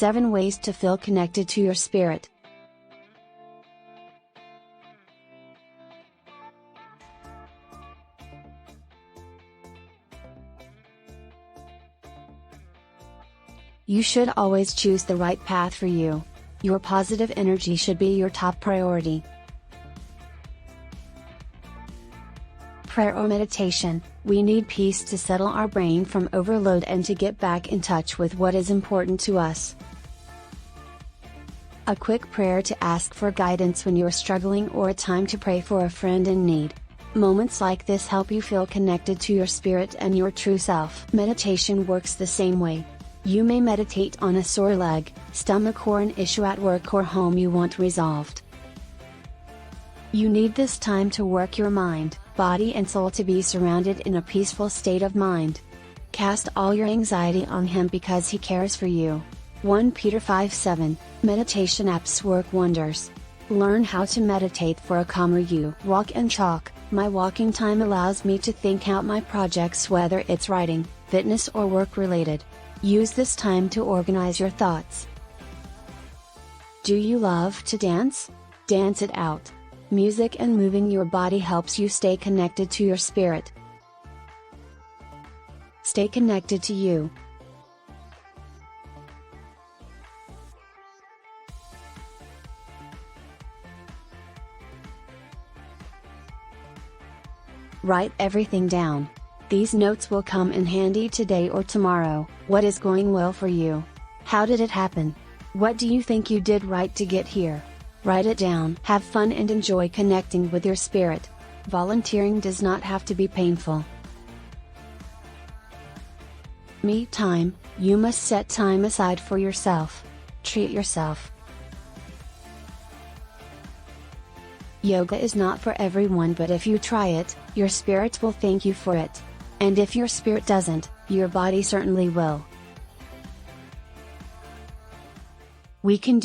7 Ways to Feel Connected to Your Spirit. You should always choose the right path for you. Your positive energy should be your top priority. Prayer or meditation. We need peace to settle our brain from overload and to get back in touch with what is important to us. A quick prayer to ask for guidance when you're struggling, or a time to pray for a friend in need. Moments like this help you feel connected to your spirit and your true self. Meditation works the same way. You may meditate on a sore leg, stomach, or an issue at work or home you want resolved. You need this time to work your mind, body and soul to be surrounded in a peaceful state of mind. Cast all your anxiety on Him because He cares for you. 1 Peter 5:7. Meditation apps work wonders. Learn how to meditate for a calmer you. Walk and talk. My walking time allows me to think out my projects, whether it's writing, fitness or work related. Use this time to organize your thoughts. Do you love to dance? Dance it out. Music and moving your body helps you stay connected to your spirit. Stay connected to you. Write everything down. These notes will come in handy today or tomorrow. What is going well for you? How did it happen? What do you think you did right to get here? Write it down. Have fun and enjoy connecting with your spirit. Volunteering does not have to be painful. Me time. You must set time aside for yourself. Treat yourself. Yoga is not for everyone, but if you try it, your spirit will thank you for it. And if your spirit doesn't, your body certainly will. We can do